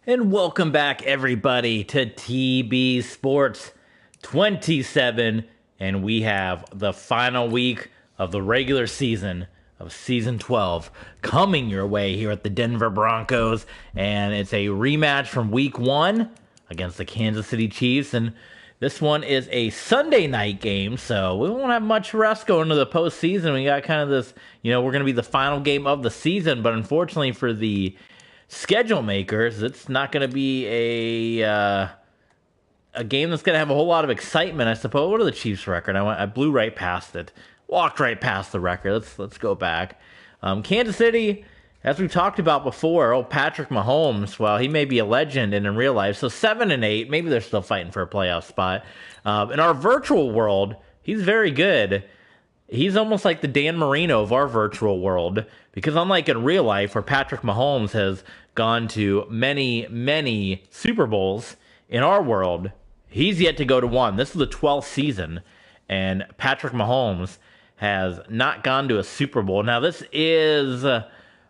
And welcome back, everybody, to TB Sports 27. And we have the final week of the regular season of Season 12 coming your way here at the Denver Broncos. And it's a rematch from Week 1 against the Kansas City Chiefs. And this one is a Sunday night game, so we won't have much rest going into the postseason. We got kind of this, we're going to be the final game of the season. But unfortunately for the schedule makers, it's not going to be a game that's going to have a whole lot of excitement, I suppose. What are the Chiefs' record? I blew right past it, walked right past the record. Let's go back. Kansas City, as we've talked about before, Patrick Mahomes, well, he may be a legend in real life, so 7-8, maybe they're still fighting for a playoff spot. In our virtual world, he's very good. He's almost like the Dan Marino of our virtual world, because unlike in real life, where Patrick Mahomes has gone to many, many Super Bowls, in our world, he's yet to go to one. This is the 12th season, and Patrick Mahomes has not gone to a Super Bowl. Now, this is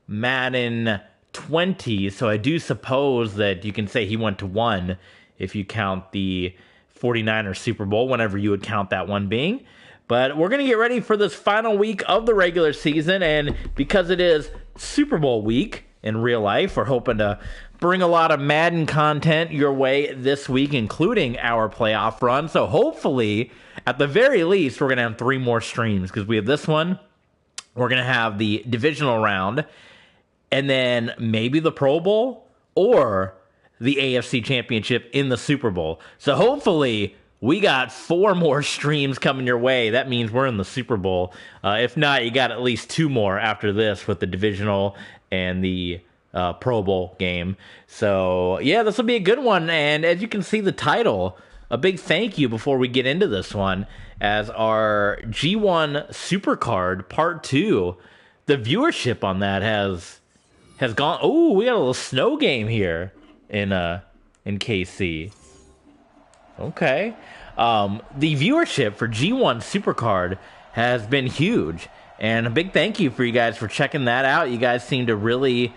Madden 20, so I do suppose that you can say he went to one if you count the 49ers Super Bowl, whenever you would count that one being. But we're going to get ready for this final week of the regular season, and because it is Super Bowl week in real life, we're hoping to bring a lot of Madden content your way this week, including our playoff run. So hopefully, at the very least, we're going to have 3 more streams, because we have this one, we're going to have the divisional round, and then maybe the Pro Bowl or the AFC Championship in the Super Bowl. So hopefully we got 4 more streams coming your way. That means we're in the Super Bowl. If not, you got at least 2 more after this with the divisional and the Pro Bowl game. So, yeah, this will be a good one. And as you can see the title, a big thank you before we get into this one, as our G1 Supercard Part 2, the viewership on that has gone. Oh, we got a little snow game here in KC. Okay. The viewership for G1 Supercard has been huge, and a big thank you for you guys for checking that out. You guys seem to really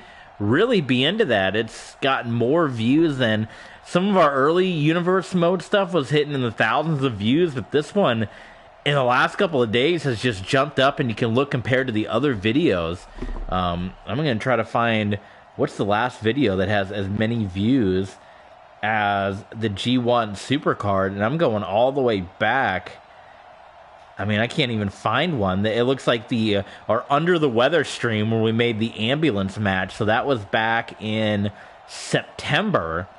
be into that. It's gotten more views than some of our early Universe Mode stuff was hitting in the thousands of views, but this one in the last couple of days has just jumped up, and you can look compared to the other videos. I'm going to try to find what's the last video that has as many views as the G1 Supercard, and I'm going all the way back. I mean, I can't even find one. It looks like our Under the Weather stream where we made the ambulance match, so that was back in September,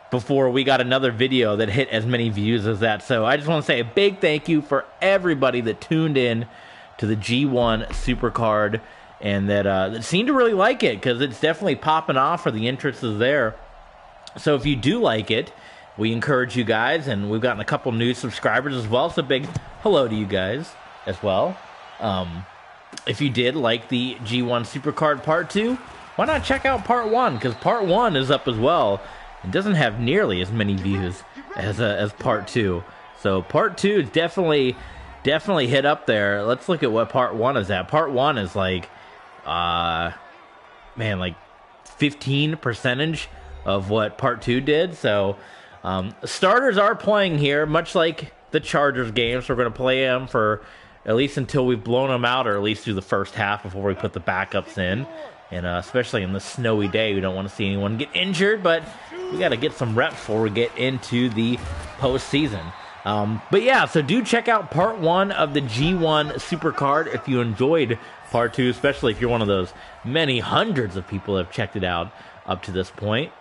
before we got another video that hit as many views as that. So I just want to say a big thank you for everybody that tuned in to the G1 Supercard, and that seemed to really like it, because it's definitely popping off, or the interest is there. So if you do like it, we encourage you guys, and we've gotten a couple new subscribers as well, so big hello to you guys as well. If you did like the G1 Supercard Part 2, why not check out Part 1, because Part 1 is up as well. It doesn't have nearly as many views as Part 2. So Part 2 is definitely hit up there. Let's look at what Part 1 is at. Part 1 is like 15% of what Part 2 did. So starters are playing here, much like the Chargers games. So we're going to play them for at least until we've blown them out, or at least through the first half before we put the backups in. And especially in the snowy day, we don't want to see anyone get injured, but we got to get some reps before we get into the postseason. But yeah, so do check out Part 1 of the G1 Supercard if you enjoyed Part 2, especially if you're one of those many hundreds of people that have checked it out up to this point.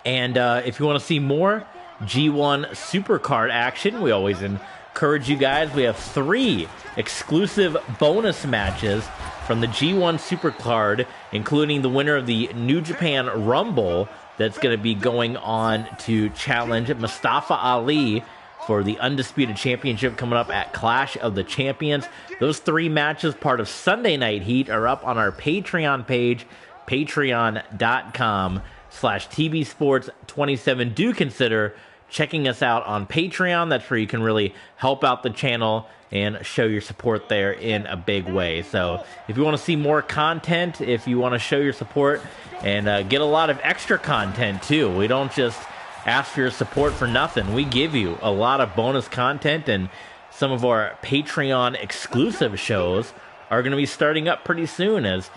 And if you want to see more G1 Supercard action, we always encourage you guys. We have 3 exclusive bonus matches from the G1 Supercard, including the winner of the New Japan Rumble that's going to be going on to challenge Mustafa Ali for the Undisputed Championship coming up at Clash of the Champions. Those 3 matches, part of Sunday Night Heat, are up on our Patreon page, patreon.com/TBSports27. Do consider checking us out on Patreon. That's where you can really help out the channel and show your support there in a big way. So if you want to see more content, if you want to show your support and get a lot of extra content too, we don't just ask for your support for nothing. We give you a lot of bonus content, and some of our Patreon exclusive shows are going to be starting up pretty soon as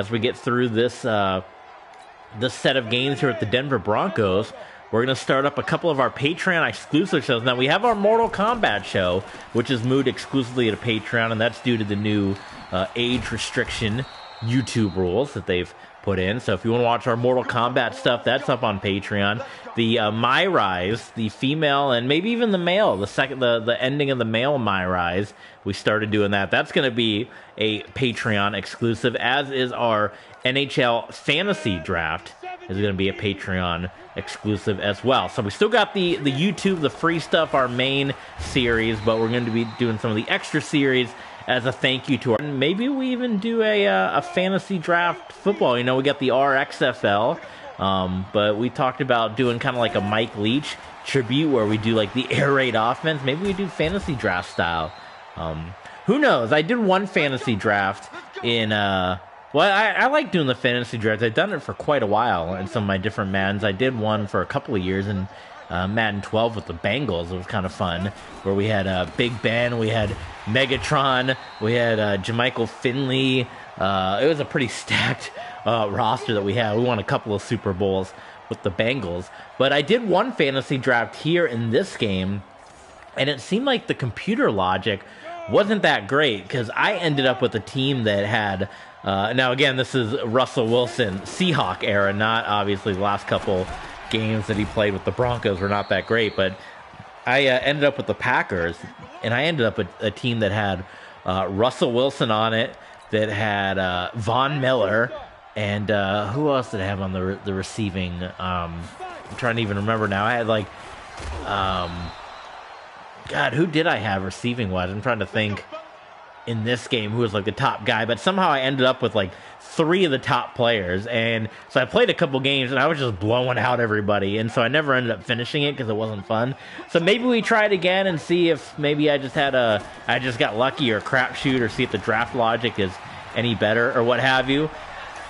we get through this set of games here at the Denver Broncos. We're going to start up a couple of our Patreon exclusive shows. Now, we have our Mortal Kombat show, which is moved exclusively to Patreon, and that's due to the new age restriction YouTube rules that they've put in. So if you want to watch our Mortal Kombat stuff, that's up on Patreon. The My Rise, the female and maybe even the male, the ending of the male My Rise, we started doing that. That's going to be a Patreon exclusive, as is our NHL Fantasy Draft is going to be a Patreon exclusive as well. So we still got the YouTube, the free stuff, our main series, but we're going to be doing some of the extra series as a thank you to our... Maybe we even do a fantasy draft football. You know, we got the RXFL, but we talked about doing kind of like a Mike Leach tribute where we do like the air raid offense. Maybe we do fantasy draft style. Who knows? I did one fantasy draft in... Well, I like doing the fantasy draft. I've done it for quite a while in some of my different Maddens. I did one for a couple of years in Madden 12 with the Bengals. It was kind of fun, where we had Big Ben, we had Megatron, we had Jermichael Finley. It was a pretty stacked roster that we had. We won a couple of Super Bowls with the Bengals. But I did one fantasy draft here in this game, and it seemed like the computer logic wasn't that great, because I ended up with a team that had... now, again, this is Russell Wilson Seahawk era, not obviously the last couple games that he played with the Broncos were not that great, but I ended up with the Packers, and I ended up with a team that had Russell Wilson on it, that had Von Miller, and who else did I have on the receiving? I'm trying to even remember now. I had like, God, who did I have receiving-wise? I'm trying to think. In this game, who was like the top guy, but somehow I ended up with like 3 of the top players, and so I played a couple games and I was just blowing out everybody, and so I never ended up finishing it because it wasn't fun. So maybe we try it again and see if maybe I just got lucky or crapshoot, or see if the draft logic is any better or what have you.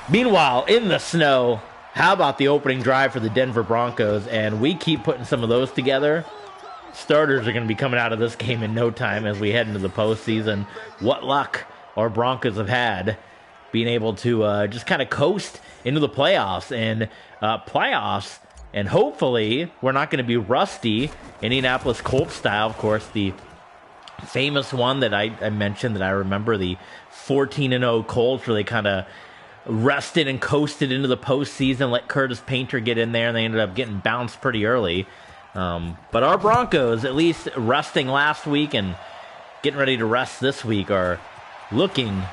Meanwhile, in the snow, how about the opening drive for the Denver Broncos? And we keep putting some of those together. Starters are going to be coming out of this game in no time as we head into the postseason. What luck our Broncos have had being able to just kind of coast into the playoffs. And hopefully we're not going to be rusty Indianapolis Colts style. Of course, the famous one that I mentioned that I remember, the 14-0 Colts, where they kind of rested and coasted into the postseason, let Curtis Painter get in there, and they ended up getting bounced pretty early. But our Broncos, at least resting last week and getting ready to rest this week, are looking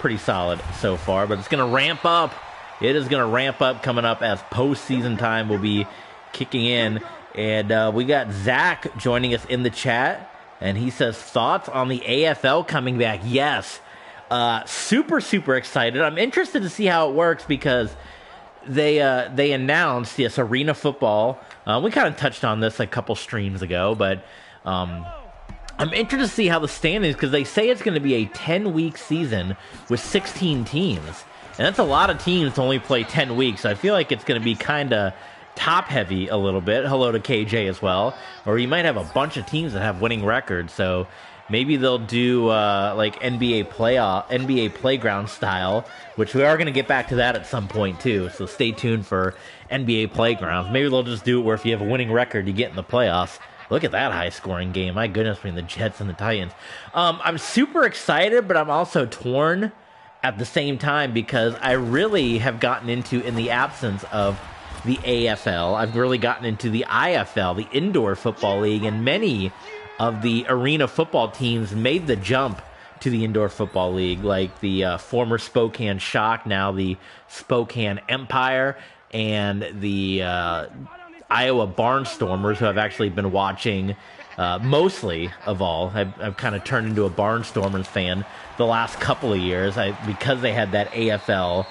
pretty solid so far. But it's going to ramp up. It is going to ramp up coming up as postseason time will be kicking in. And we got Zach joining us in the chat. And he says, thoughts on the AFL coming back? Yes. Super, super excited. I'm interested to see how it works, because they announced, yes, arena football. We kind of touched on this a couple streams ago, but I'm interested to see how the standings, because they say it's going to be a 10-week season with 16 teams. And that's a lot of teams to only play 10 weeks. I feel like it's going to be kind of top-heavy a little bit. Hello to KJ as well. Or you might have a bunch of teams that have winning records, so maybe they'll do like NBA Playground style, which we are going to get back to that at some point too. So stay tuned for NBA Playgrounds. Maybe they'll just do it where if you have a winning record, you get in the playoffs. Look at that high-scoring game. My goodness, between the Jets and the Titans. I'm super excited, but I'm also torn at the same time, because I really have gotten into, in the absence of the AFL, I've really gotten into the IFL, the Indoor Football League, and many of the arena football teams made the jump to the Indoor Football League, like the former Spokane Shock, now the Spokane Empire, and the Iowa Barnstormers, who I've actually been watching mostly of all. I've kind of turned into a Barnstormers fan the last couple of years, because they had that AFL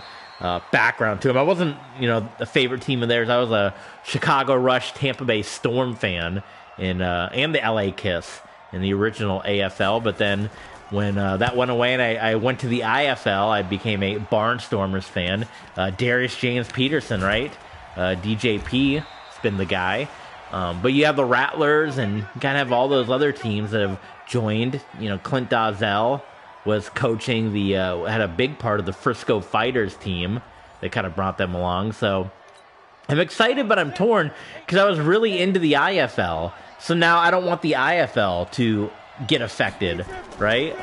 background to them. I wasn't, a favorite team of theirs. I was a Chicago Rush, Tampa Bay Storm fan, and the LA Kiss in the original AFL. But then when that went away and I went to the IFL, I became a Barnstormers fan. Darius James Peterson, right? DJP has been the guy. But you have the Rattlers and you kind of have all those other teams that have joined. Clint Dozell was coaching had a big part of the Frisco Fighters team that kind of brought them along. So I'm excited, but I'm torn because I was really into the IFL. So now I don't want the IFL to get affected, right?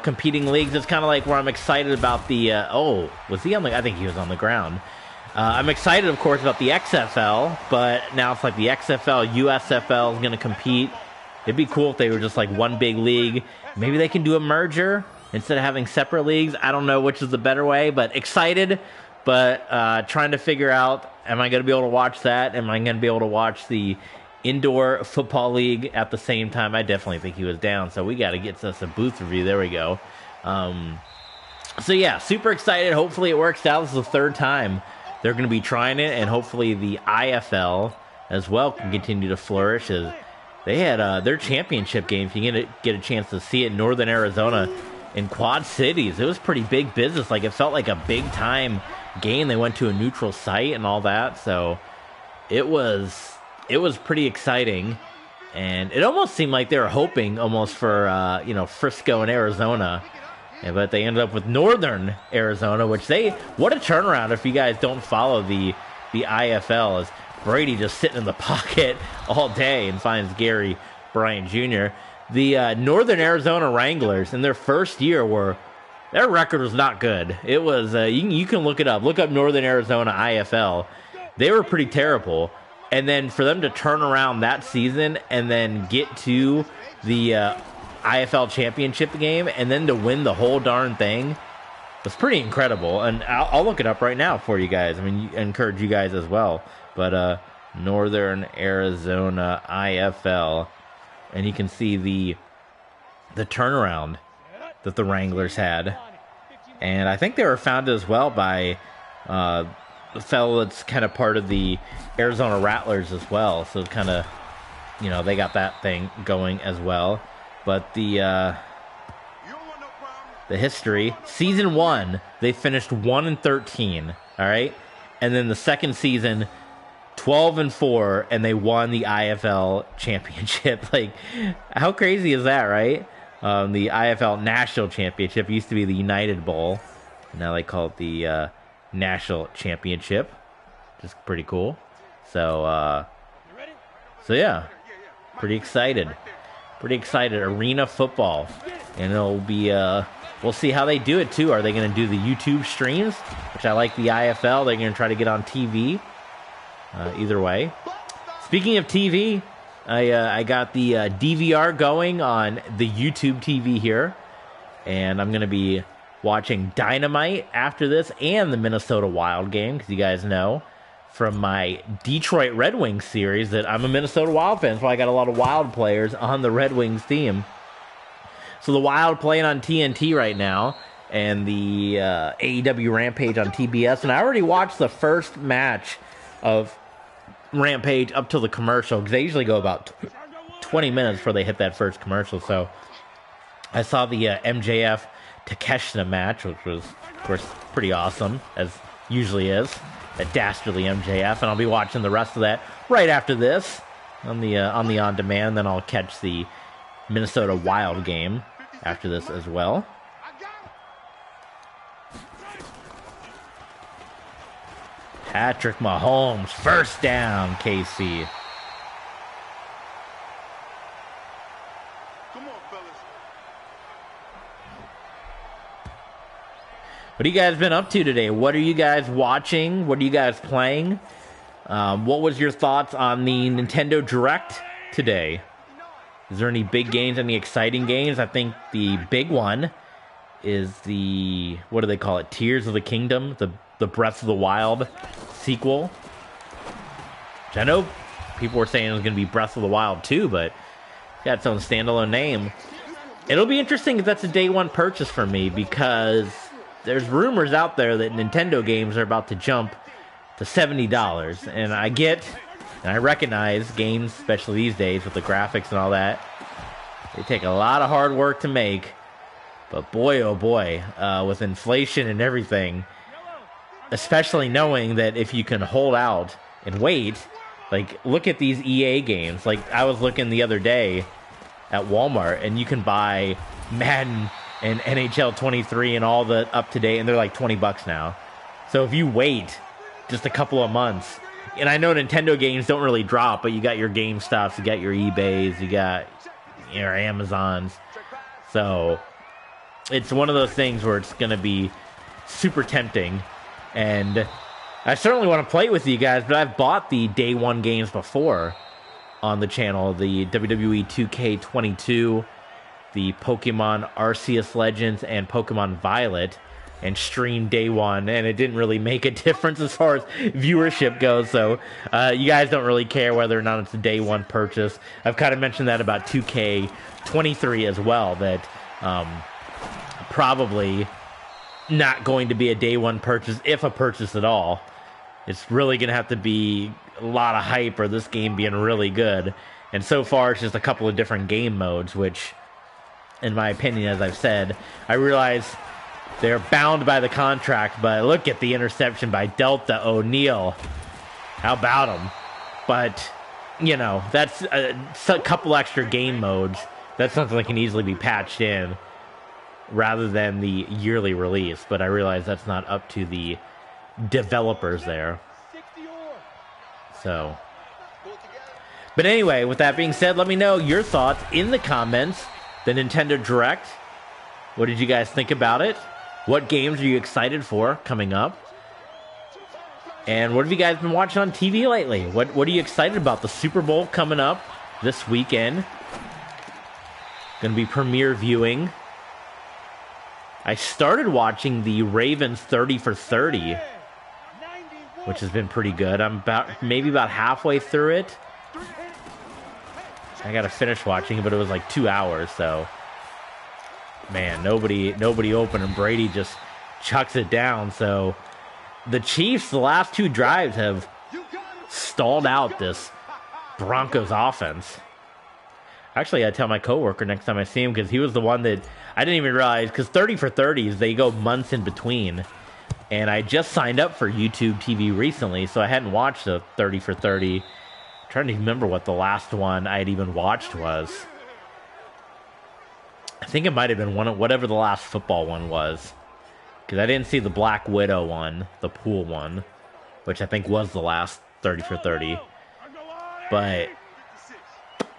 Competing leagues, it's kind of like where I'm excited about the, was he on I think he was on the ground. I'm excited, of course, about the XFL, but now it's like the XFL, USFL is going to compete. It'd be cool if they were just like one big league. Maybe they can do a merger instead of having separate leagues. I don't know which is the better way, but excited, but trying to figure out, am I going to be able to watch that? Am I going to be able to watch the Indoor Football League at the same time? I definitely think he was down, so we got to get us a booth review. There we go. So yeah, super excited. Hopefully it works out. This is the third time they're going to be trying it, and hopefully the IFL as well can continue to flourish. As they had their championship game, if you get a chance to see it, in Northern Arizona in Quad Cities. It was pretty big business. Like, it felt like a big-time game. They went to a neutral site and all that, so it was pretty exciting. And it almost seemed like they were hoping almost for, Frisco and Arizona. But they ended up with Northern Arizona, what a turnaround if you guys don't follow the IFL, as Brady just sitting in the pocket all day and finds Gary Bryant Jr. The Northern Arizona Wranglers in their first year their record was not good. It was, you can look it up. Look up Northern Arizona IFL. They were pretty terrible. And then for them to turn around that season and then get to the IFL championship game and then to win the whole darn thing was pretty incredible. And I'll look it up right now for you guys. I mean, I encourage you guys as well. But Northern Arizona IFL, and you can see the turnaround that the Wranglers had. And I think they were founded as well by a fellow that's kind of part of the Arizona Rattlers as well. So kind of, they got that thing going as well. But the history, season 1, they finished 1-13, all right? And then the second season, 12-4, and they won the IFL championship. Like, how crazy is that, right? The IFL National Championship used to be the United Bowl. Now they call it the National Championship, which is pretty cool. So yeah, pretty excited. Pretty excited. Arena football. And it'll be, we'll see how they do it, too. Are they going to do the YouTube streams? Which I like the IFL. They're going to try to get on TV. Either way. Speaking of TV, I got the DVR going on the YouTube TV here. And I'm going to be watching Dynamite after this and the Minnesota Wild game. Because you guys know from my Detroit Red Wings series that I'm a Minnesota Wild fan, so I got a lot of Wild players on the Red Wings team. So the Wild playing on TNT right now, and the AEW Rampage on TBS, and I already watched the first match of Rampage up till the commercial, because they usually go about 20 minutes before they hit that first commercial. So I saw the MJF Takeshita match, which was, of course, pretty awesome, as usually is. That dastardly MJF, and I'll be watching the rest of that right after this on the on-demand. Then I'll catch the Minnesota Wild game after this as well. Patrick Mahomes, first down, KC. What have you guys been up to today? What are you guys watching? What are you guys playing? What was your thoughts on the Nintendo Direct today? Is there any big games, any exciting games? I think the big one is the, what do they call it? Tears of the Kingdom, the Breath of the Wild sequel. Which I know people were saying it was going to be Breath of the Wild 2, but it's got its own standalone name. It'll be interesting if that's a day one purchase for me, because there's rumors out there that Nintendo games are about to jump to $70. And I get, and I recognize games, especially these days with the graphics and all that, they take a lot of hard work to make. But boy, oh boy, with inflation and everything, especially knowing that if you can hold out and wait, like, look at these EA games. Like, I was looking the other day at Walmart, and you can buy Madden and NHL 23 and all the up-to-date, and they're like $20 now. So if you wait just a couple of months, and I know Nintendo games don't really drop, but you got your GameStops, you got your eBays, you got your Amazons. So it's one of those things where it's going to be super tempting. And I certainly want to play with you guys, but I've bought the day one games before on the channel. The WWE 2K22, the Pokemon Arceus Legends, and Pokemon Violet, and streamed day one, and it didn't really make a difference as far as viewership goes, so you guys don't really care whether or not it's a day one purchase. I've kind of mentioned that about 2K23 as well, that probably not going to be a day one purchase, if a purchase at all. It's really going to have to be a lot of hype or this game being really good, and so far it's just a couple of different game modes, which, in my opinion, as I've said, I realize they're bound by the contract, but look at the interception by Delta O'Neal. How about him? But, you know, that's a couple extra game modes. That's something that can easily be patched in rather than the yearly release. But I realize that's not up to the developers there. So, but anyway, with that being said, let me know your thoughts in the comments. The Nintendo Direct. What did you guys think about it? What games are you excited for coming up? And what have you guys been watching on TV lately? What are you excited about? The Super Bowl coming up this weekend. Going to be premiere viewing. I started watching the Ravens 30 for 30, which has been pretty good. I'm maybe about halfway through it. I got to finish watching it, but it was like 2 hours, so man, nobody open, and Brady just chucks it down. So the Chiefs, the last two drives, have stalled out this Broncos offense. Actually, I tell my coworker next time I see him, because he was the one that I didn't even realize, because 30 for 30s, they go months in between. And I just signed up for YouTube TV recently, so I hadn't watched a 30 for 30. I'm trying to remember what the last one I had even watched was. I think it might have been whatever the last football one was, because I didn't see the Black Widow one, the pool one, which I think was the last 30 for 30. But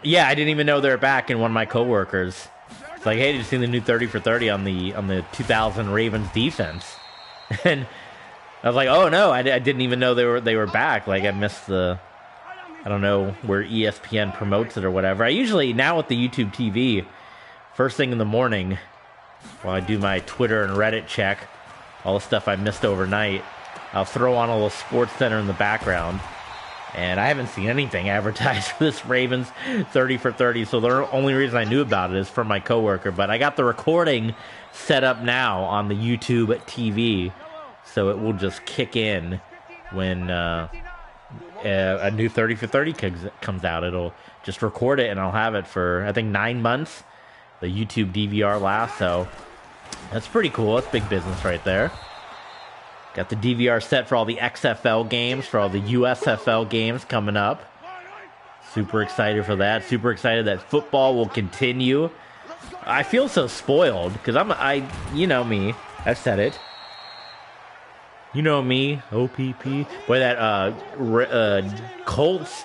yeah, I didn't even know they were back. And one of my coworkers, it's like, "Hey, did you see the new 30 for 30 on the 2000 Ravens defense?" And I was like, "Oh no, I didn't even know they were back. Like, I missed the, I don't know where ESPN promotes it or whatever." I usually, now with the YouTube TV, first thing in the morning, while I do my Twitter and Reddit check, all the stuff I missed overnight, I'll throw on a little Sports Center in the background. And I haven't seen anything advertised for this Ravens 30 for 30, so the only reason I knew about it is from my coworker. But I got the recording set up now on the YouTube TV, so it will just kick in when a new 30 for 30 comes out. It'll just record it, and I'll have it for, I think, 9 months. The YouTube DVR lasts, so that's pretty cool. That's big business right there. Got the DVR set for all the XFL games, for all the USFL games coming up. Super excited for that. Super excited that football will continue. I feel so spoiled, because you know me. I've said it. You know me, OPP. Boy, that Colts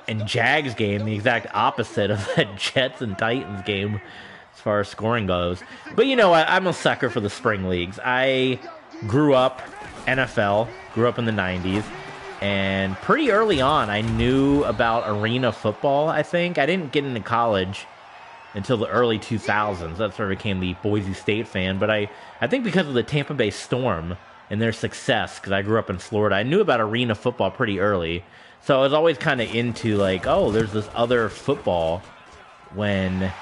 and Jags game, the exact opposite of that Jets and Titans game as far as scoring goes. But you know what? I'm a sucker for the spring leagues. I grew up NFL, grew up in the 90s, and pretty early on I knew about arena football, I think. I didn't get into college until the early 2000s. That's where I became the Boise State fan. But I think because of the Tampa Bay Storm and their success, because I grew up in Florida, I knew about arena football pretty early. So I was always kind of into, like, oh, there's this other football when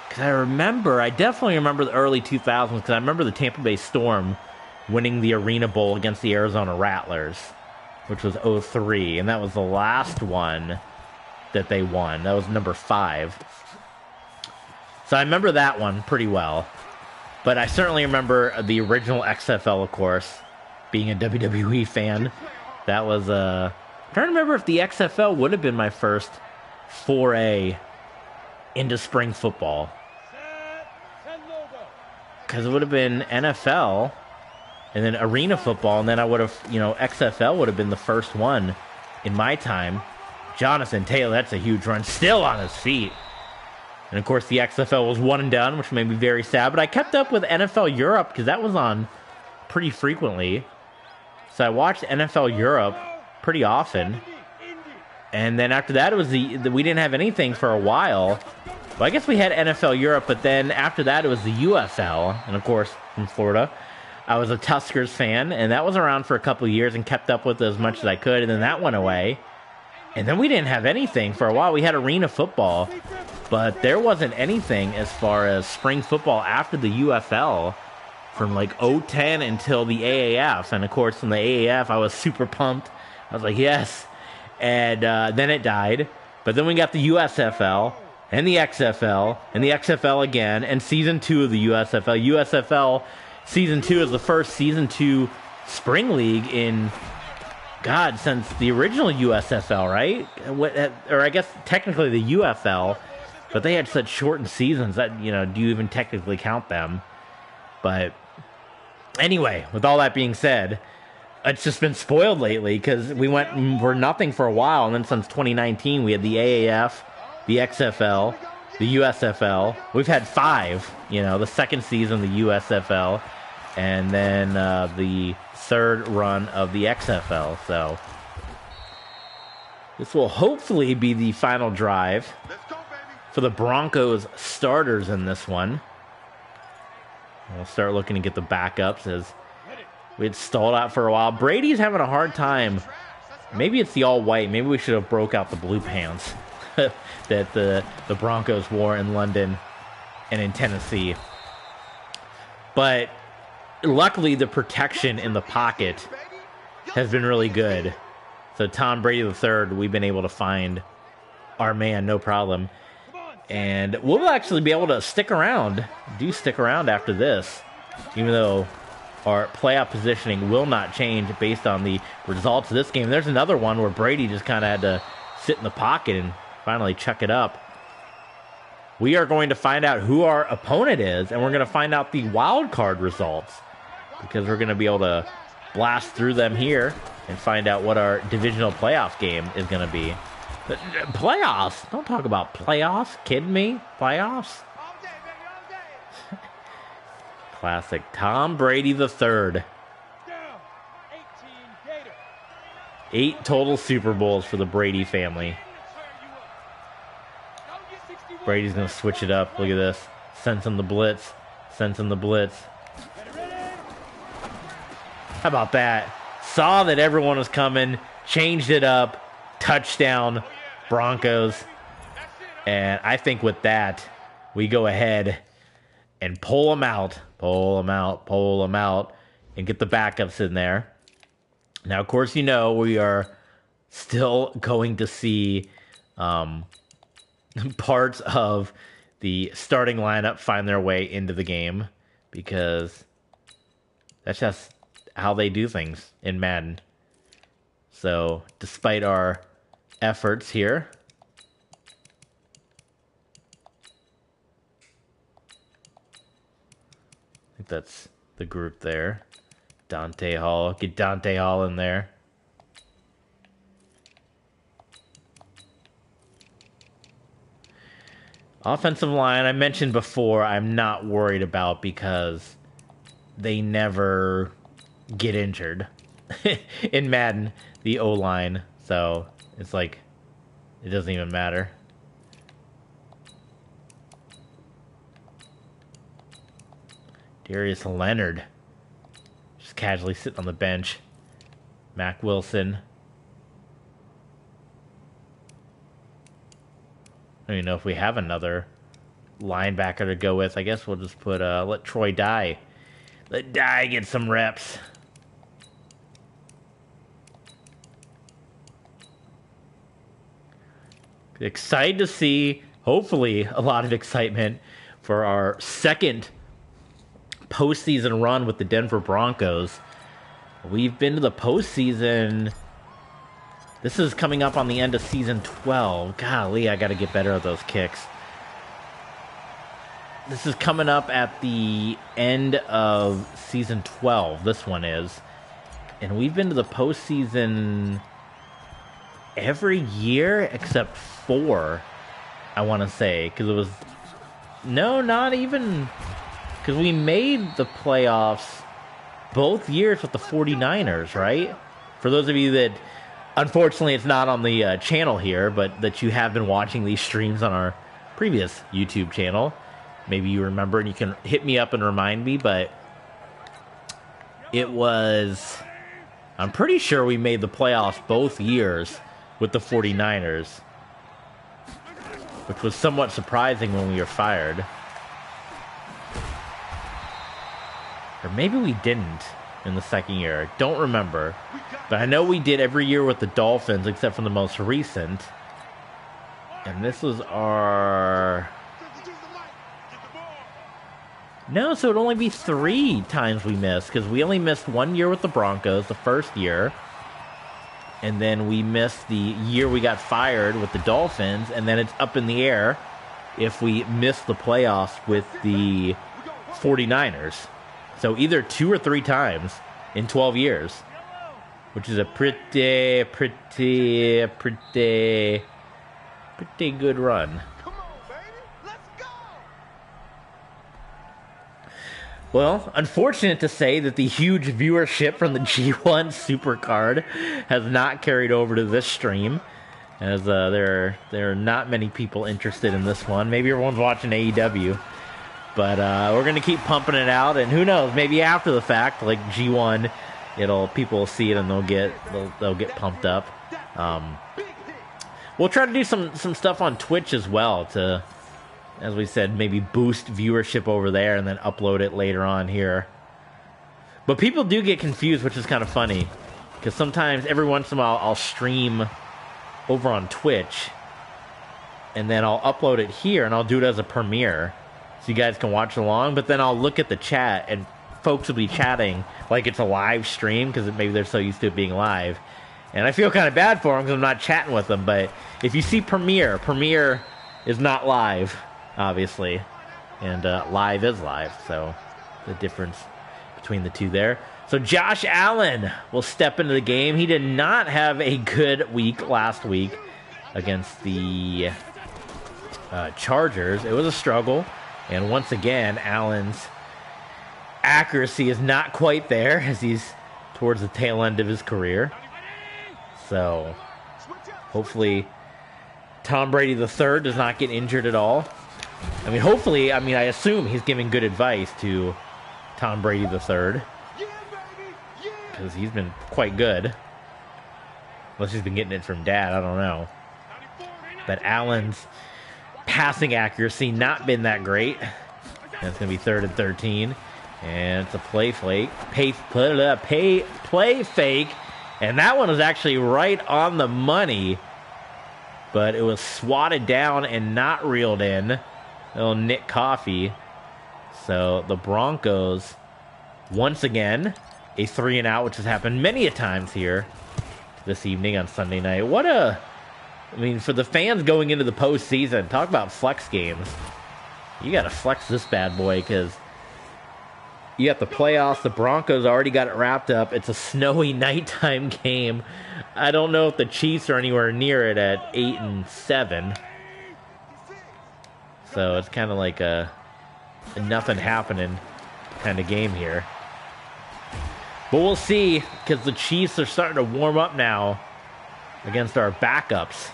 Because I definitely remember the early 2000s, because I remember the Tampa Bay Storm winning the Arena Bowl against the Arizona Rattlers, which was 03, and that was the last one that they won. That was number 5. So I remember that one pretty well. But I certainly remember the original XFL, of course, being a WWE fan. That was, I'm trying to remember if the XFL would have been my first foray into spring football. Because it would have been NFL, and then arena football, and then I would have, XFL would have been the first one in my time. Jonathan Taylor, that's a huge run, still on his feet. And, of course, the XFL was one and done, which made me very sad. But I kept up with NFL Europe because that was on pretty frequently. So I watched NFL Europe pretty often. And then after that, it was we didn't have anything for a while. Well, I guess we had NFL Europe, but then after that, it was the USL. And, of course, from Florida, I was a Tuskers fan. And that was around for a couple of years and kept up with it as much as I could. And then that went away. And then we didn't have anything for a while. We had arena football. But there wasn't anything as far as spring football after the UFL from like 2010 until the AAF. And of course, from the AAF, I was super pumped. I was like, yes. And then it died. But then we got the USFL and the XFL and the XFL again and season 2 of the USFL. USFL season 2 is the first season 2 spring league in, God, since the original USFL, right? Or I guess technically the UFL. But they had such shortened seasons that, do you even technically count them? But anyway, with all that being said, it's just been spoiled lately because we went for nothing for a while. And then since 2019, we had the AAF, the XFL, the USFL. We've had 5, the second season, the USFL, and then the third run of the XFL. So this will hopefully be the final drive for the Broncos starters in this one. We'll start looking to get the backups as we had stalled out for a while. Brady's having a hard time. Maybe it's the all-white. Maybe we should have broke out the blue pants that the Broncos wore in London and in Tennessee. But luckily, the protection in the pocket has been really good. So Tom Brady III, we've been able to find our man, no problem. And we'll actually be able to stick around after this, even though our playoff positioning will not change based on the results of this game. There's another one where Brady just kind of had to sit in the pocket and finally chuck it up. We are going to find out who our opponent is, and we're going to find out the wild card results because we're going to be able to blast through them here and find out what our divisional playoff game is going to be. Playoffs? Don't talk about playoffs. Kidding me? Playoffs? Classic. Tom Brady III. 8 total Super Bowls for the Brady family. Brady's going to switch it up. Look at this. Sensing the blitz. Sensing the blitz. How about that? Saw that everyone was coming. Changed it up. Touchdown. Broncos. And I think with that, we go ahead and pull them out. Pull them out. Pull them out. And get the backups in there. Now, of course, we are still going to see parts of the starting lineup find their way into the game because that's just how they do things in Madden. So, despite our efforts here, I think that's the group there. Dante Hall. Get Dante Hall in there. Offensive line, I mentioned before, I'm not worried about because they never get injured in Madden, the O-line. So it's like, it doesn't even matter. Darius Leonard. Just casually sitting on the bench. Mac Wilson. I don't even know if we have another linebacker to go with. I guess we'll just put, let Troy Dye. Let Dye get some reps. Excited to see, hopefully, a lot of excitement for our second postseason run with the Denver Broncos. We've been to the postseason. This is coming up on the end of season 12. Golly, I got to get better at those kicks. This is coming up at the end of season 12. This one is. And we've been to the postseason every year except 4, I want to say. Because it was... No, not even... Because we made the playoffs both years with the 49ers, right? For those of you that... Unfortunately, it's not on the channel here, but that you have been watching these streams on our previous YouTube channel. Maybe you remember and you can hit me up and remind me, but it was... I'm pretty sure we made the playoffs both years with the 49ers, which was somewhat surprising when we were fired. Or maybe we didn't in the second year. Don't remember. But I know we did every year with the Dolphins, except for the most recent. And this was our... No, so it'd only be 3 times we missed, because we only missed 1 year with the Broncos, the first year. And then we missed the year we got fired with the Dolphins, and then it's up in the air if we miss the playoffs with the 49ers. So either 2 or 3 times in 12 years, which is a pretty good run. Well, unfortunate to say that the huge viewership from the G1 Supercard has not carried over to this stream, as there are not many people interested in this one. Maybe everyone's watching AEW, but we're gonna keep pumping it out, and who knows? Maybe after the fact, like G1, people will see it and they'll get pumped up. We'll try to do some stuff on Twitch as well to, as we said, maybe boost viewership over there and then upload it later on here. But people do get confused, which is kind of funny, because sometimes, every once in a while, I'll stream over on Twitch, and then I'll upload it here, and I'll do it as a premiere, so you guys can watch along, but then I'll look at the chat, and folks will be chatting like it's a live stream, because maybe they're so used to it being live. And I feel kind of bad for them, because I'm not chatting with them, but if you see premiere is not live, obviously, and live is live, so the difference between the two there. So Josh Allen will step into the game. He did not have a good week last week against the Chargers. It was a struggle, and once again, Allen's accuracy is not quite there as he's towards the tail end of his career. So hopefully Tom Brady III does not get injured at all. I mean, hopefully, I assume he's giving good advice to Tom Brady III, because he's been quite good. Unless he's been getting it from dad, I don't know. But Allen's passing accuracy not been that great. And it's going to be 3rd and 13. And it's a play fake. Play fake. And that one was actually right on the money. But it was swatted down and not reeled in. Little Nick Coffey. So the Broncos, once again, a 3-and-out, which has happened many a times here this evening on Sunday night. For the fans going into the postseason, talk about flex games. You got to flex this bad boy, because you got the playoffs. The Broncos already got it wrapped up. It's a snowy nighttime game. I don't know if the Chiefs are anywhere near it at 8-7. So it's kind of like a nothing happening kind of game here. But we'll see, because the Chiefs are starting to warm up now against our backups.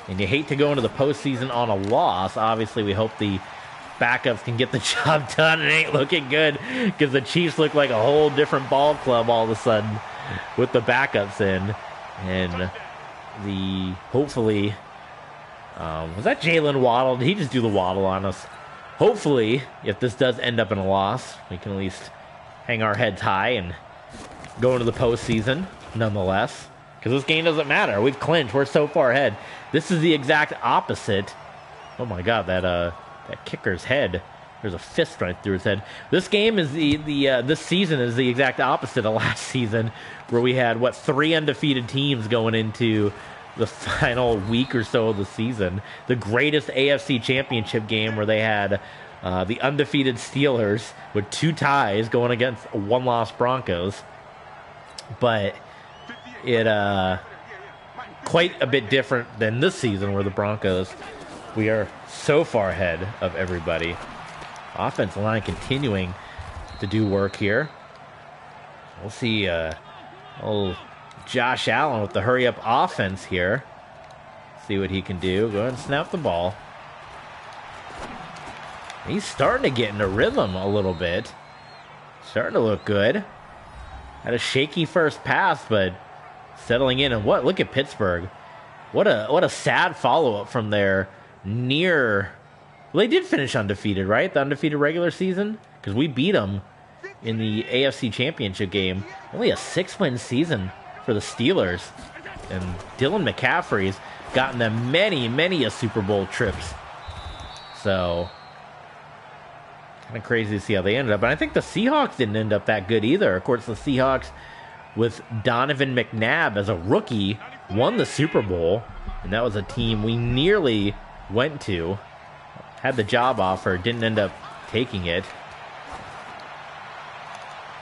And you hate to go into the postseason on a loss. Obviously, we hope the backups can get the job done. It ain't looking good, because the Chiefs look like a whole different ball club all of a sudden with the backups in. And hopefully Was that Jalen Waddle? Did he just do the waddle on us? Hopefully, if this does end up in a loss, we can at least hang our heads high and go into the postseason nonetheless. Because this game doesn't matter. We've clinched. We're so far ahead. This is the exact opposite. Oh my God, that kicker's head. There's a fist right through his head. This game is this season is the exact opposite of last season, where we had 3 undefeated teams going into the final week or so of the season. The greatest AFC Championship game, where they had the undefeated Steelers with 2 ties going against 1-loss Broncos. But it quite a bit different than this season, where the Broncos, we are so far ahead of everybody. Offensive line continuing to do work here. We'll see old Josh Allen with the hurry-up offense here. See what he can do. Go ahead and snap the ball. He's starting to get in a rhythm a little bit. Starting to look good. Had a shaky first pass, but settling in. And look at Pittsburgh. What a sad follow-up from their near... Well, they did finish undefeated, right? The undefeated regular season? Because we beat them in the AFC Championship game. Only a 6-win season for the Steelers. And Dylan McCaffrey's gotten them many Super Bowl trips. So, kind of crazy to see how they ended up. And I think the Seahawks didn't end up that good either. Of course, the Seahawks, with Donovan McNabb as a rookie, won the Super Bowl. And that was a team we nearly went to. Had the job offer, didn't end up taking it.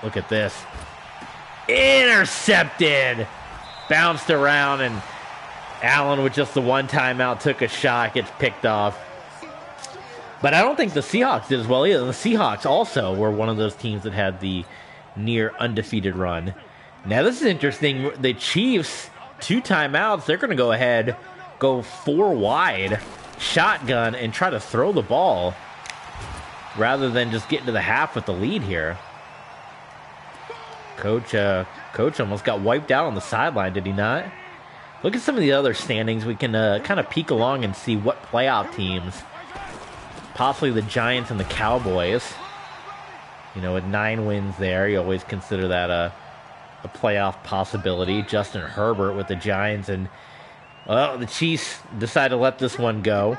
Look at this. Intercepted! Bounced around, and Allen, with just the one timeout, took a shot, gets picked off. But I don't think the Seahawks did as well either. The Seahawks also were one of those teams that had the near undefeated run. Now this is interesting. The Chiefs, 2 timeouts, they're going to go ahead, go 4 wide, shotgun, and try to throw the ball rather than just get into the half with the lead here. Coach almost got wiped out on the sideline, did he not? Look at some of the other standings. We can kind of peek along and see what playoff teams, possibly the Giants and the Cowboys. You know, with 9 wins there, you always consider that a playoff possibility. Justin Herbert with the Giants, and well, the Chiefs decided to let this one go.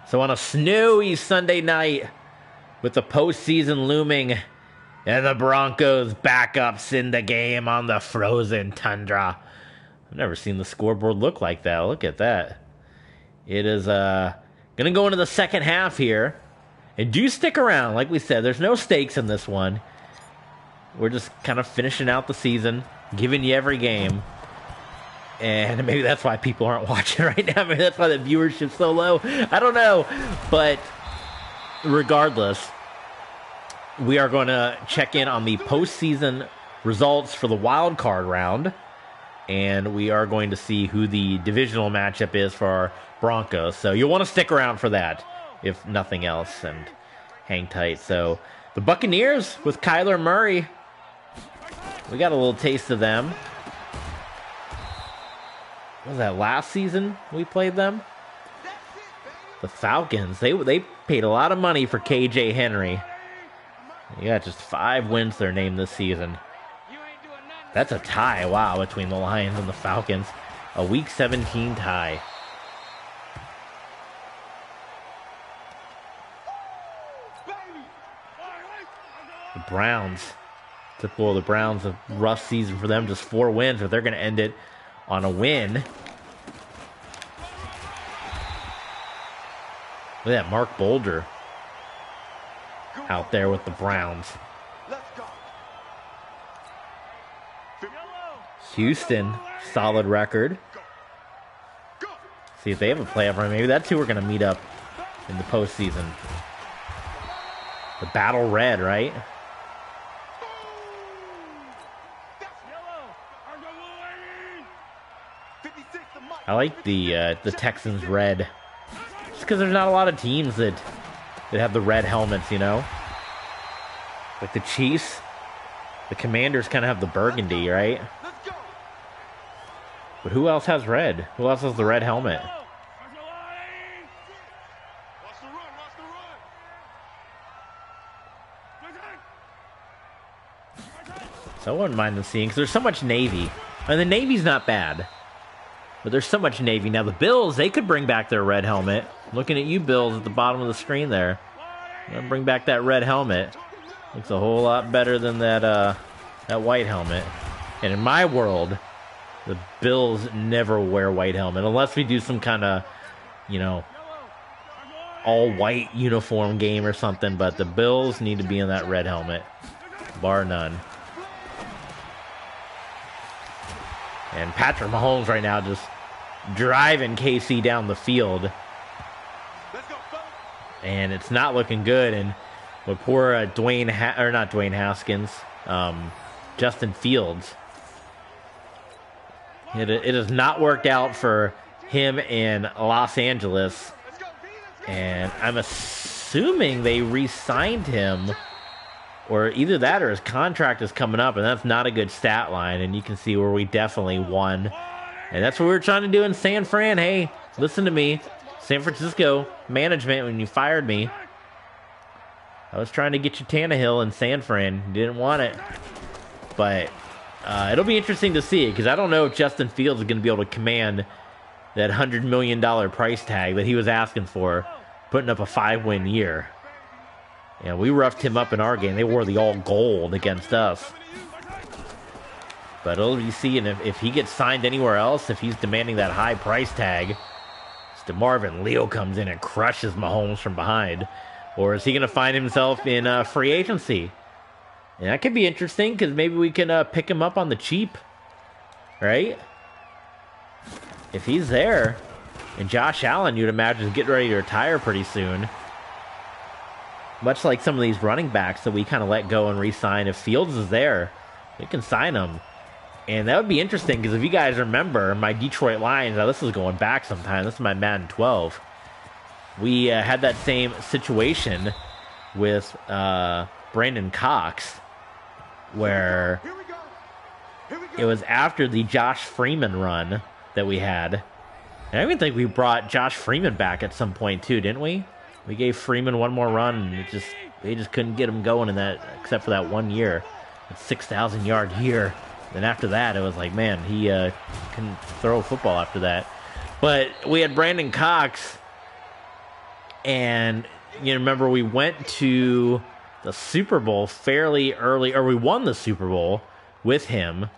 So on a snowy Sunday night, with the postseason looming, and the Broncos backups in the game on the frozen tundra. I've never seen the scoreboard look like that. Look at that. It is going to go into the second half here. And do stick around. Like we said, there's no stakes in this one. We're just kind of finishing out the season, giving you every game. And maybe that's why people aren't watching right now. Maybe that's why the viewership's so low. I don't know. But regardless, we are going to check in on the postseason results for the wild card round. And we are going to see who the divisional matchup is for our Broncos. So you'll want to stick around for that, if nothing else, and hang tight. So the Buccaneers with Kyler Murray. We got a little taste of them. What was that, last season we played them? The Falcons. They paid a lot of money for KJ Henry. They got just 5 wins to their name this season. That's a tie, wow, between the Lions and the Falcons. A Week 17 tie. The Browns. Typical of the Browns, a rough season for them, just 4 wins, but they're going to end it on a win. Look at that, Mark Bolger out there with the Browns. Houston, solid record. See if they have a playoff run. Maybe that's who we're going to meet up in the postseason. The Battle Red, right? I like the Texans red. Just because there's not a lot of teams that have the red helmets, you know? Like the Chiefs, the Commanders kind of have the burgundy, right? But who else has red? Who else has the red helmet? So I wouldn't mind them seeing, because there's so much Navy. And the Navy's not bad. But there's so much Navy. Now the Bills, they could bring back their red helmet. Looking at you, Bills, at the bottom of the screen there. Bring back that red helmet. Looks a whole lot better than that white helmet. And in my world, the Bills never wear white helmet. Unless we do some kind of, all-white uniform game or something. But the Bills need to be in that red helmet. Bar none. And Patrick Mahomes right now just driving KC down the field. And it's not looking good. And with poor Justin Fields. It has not worked out for him in Los Angeles. And I'm assuming they re-signed him. Or either that or his contract is coming up, and that's not a good stat line. And you can see where we definitely won. And that's what we were trying to do in San Fran. Hey, listen to me. San Francisco management, when you fired me, I was trying to get you Tannehill in San Fran. You didn't want it. But it'll be interesting to see, because I don't know if Justin Fields is going to be able to command that $100 million price tag that he was asking for, putting up a 5-win year. Yeah, we roughed him up in our game. They wore the all gold against us. But it'll be seeing if he gets signed anywhere else, if he's demanding that high price tag. Marvin Leo comes in and crushes Mahomes from behind. Or is he going to find himself in free agency? And that could be interesting, because maybe we can pick him up on the cheap. Right? If he's there. And Josh Allen, you'd imagine, is getting ready to retire pretty soon. Much like some of these running backs that we kind of let go and re-sign. If Fields is there, we can sign him. And that would be interesting, because if you guys remember, my Detroit Lions, now this is going back sometime. This is my Madden 12. We had that same situation with Brandon Cox, where it was after the Josh Freeman run that we had. And I even think we brought Josh Freeman back at some point too, didn't we? We gave Freeman one more run, and they just couldn't get him going in that, except for that 1 year. That 6,000-yard year. Then after that, it was like, man, he couldn't throw a football after that. But we had Brandon Cox, and you remember we went to the Super Bowl fairly early, or we won the Super Bowl with him,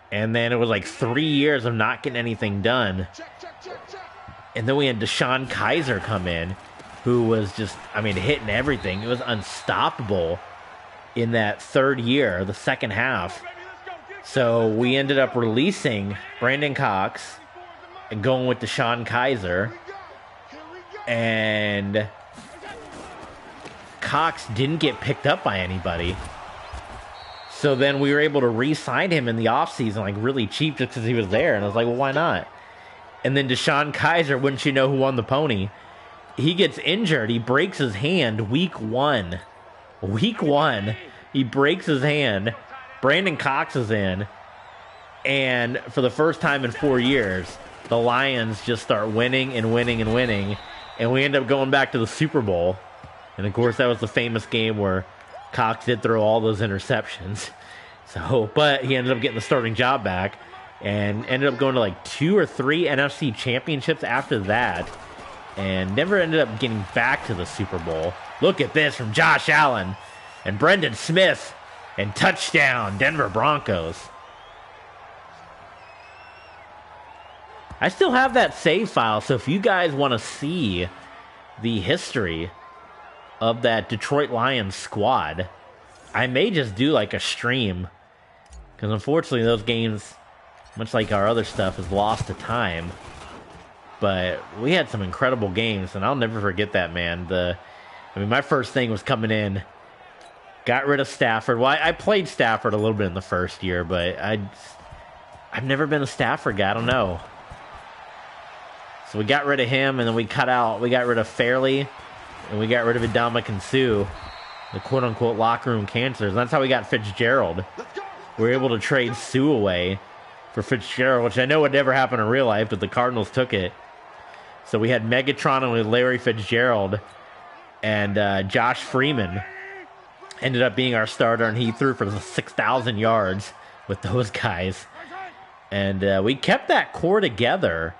and then it was like 3 years of not getting anything done. And then we had Deshaun Kaiser come in, who was just, hitting everything. It was unstoppable in that third year, the second half. So we ended up releasing Brandon Cox and going with Deshaun Kaiser. And Cox didn't get picked up by anybody. So then we were able to re-sign him in the offseason, like really cheap, just because he was there. And I was like, well, why not? And then Deshaun Kaiser, wouldn't you know who won the pony? He gets injured. He breaks his hand week 1. Week 1, he breaks his hand. Brandon Cox is in. And for the first time in 4 years, the Lions just start winning and winning and winning. And we end up going back to the Super Bowl. And, of course, that was the famous game where Cox did throw all those interceptions. But he ended up getting the starting job back. And ended up going to like 2 or 3 NFC championships after that. And never ended up getting back to the Super Bowl. Look at this from Josh Allen and Brendan Smith. And touchdown, Denver Broncos. I still have that save file, so if you guys want to see the history of that Detroit Lions squad, I may just do like a stream. Because unfortunately those games, much like our other stuff, is lost to time. But we had some incredible games, and I'll never forget that, man. My first thing was coming in, got rid of Stafford. Well, I played Stafford a little bit in the first year, but I've never been a Stafford guy. I don't know. So we got rid of him, and then we got rid of Fairley, and we got rid of Ndamukong Suh, the quote-unquote locker room cancers. And that's how we got Fitzgerald. We were able to trade Suh away for Fitzgerald, which I know would never happen in real life, but the Cardinals took it. So we had Megatron and we had Larry Fitzgerald and Josh Freeman. ended up being our starter, and he threw for 6,000 yards with those guys. And we kept that core together,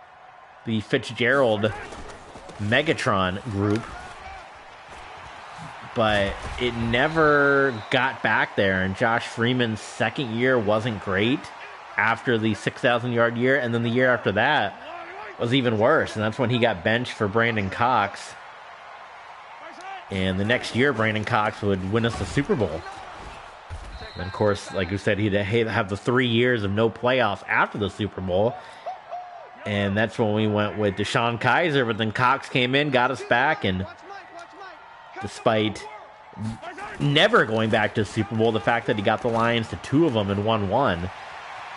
the Fitzgerald Megatron group, but it never got back there. And Josh Freeman's second year wasn't great after the 6,000-yard year, and then the year after that was even worse, and that's when he got benched for Brandon Cox. And the next year, Brandon Cox would win us the Super Bowl. And of course, like you said, he'd have the 3 years of no playoffs after the Super Bowl. And that's when we went with DeShone Kizer, but then Cox came in, got us back, and despite never going back to the Super Bowl, the fact that he got the Lions to 2 of them and won 1,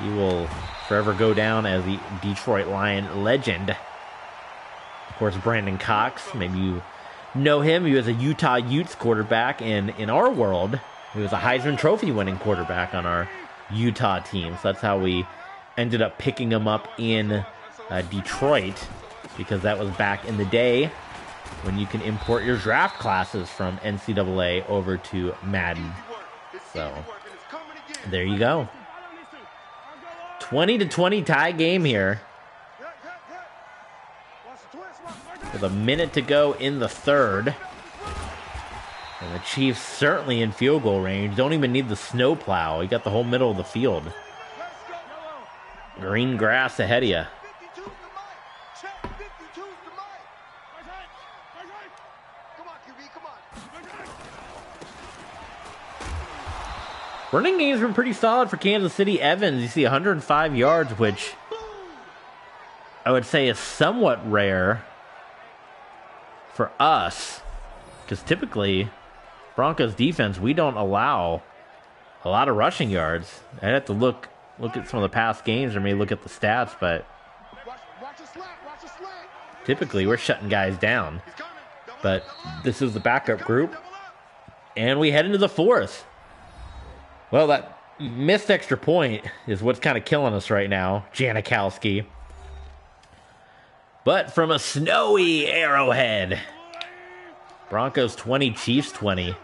he will forever go down as the Detroit Lion legend. Of course, Brandon Cox, maybe you know him. He was a Utah Utes quarterback, and in our world, he was a Heisman Trophy winning quarterback on our Utah team. So that's how we ended up picking him up in Detroit, because that was back in the day when you can import your draft classes from NCAA over to Madden. So there you go. 20-20 tie game here, with a minute to go in the third. And the Chiefs certainly in field goal range. Don't even need the snow plow. You got the whole middle of the field. Green grass ahead of you. Running game's been pretty solid for Kansas City. Evans, you see 105 yards, which I would say is somewhat rare for us, because typically Broncos defense, we don't allow a lot of rushing yards. I'd have to look at some of the past games, or maybe look at the stats, but typically we're shutting guys down. But this is the backup group, and we head into the fourth. Well, that missed extra point is what's kind of killing us right now, Janikowski. But from a snowy Arrowhead, Broncos 20, Chiefs 20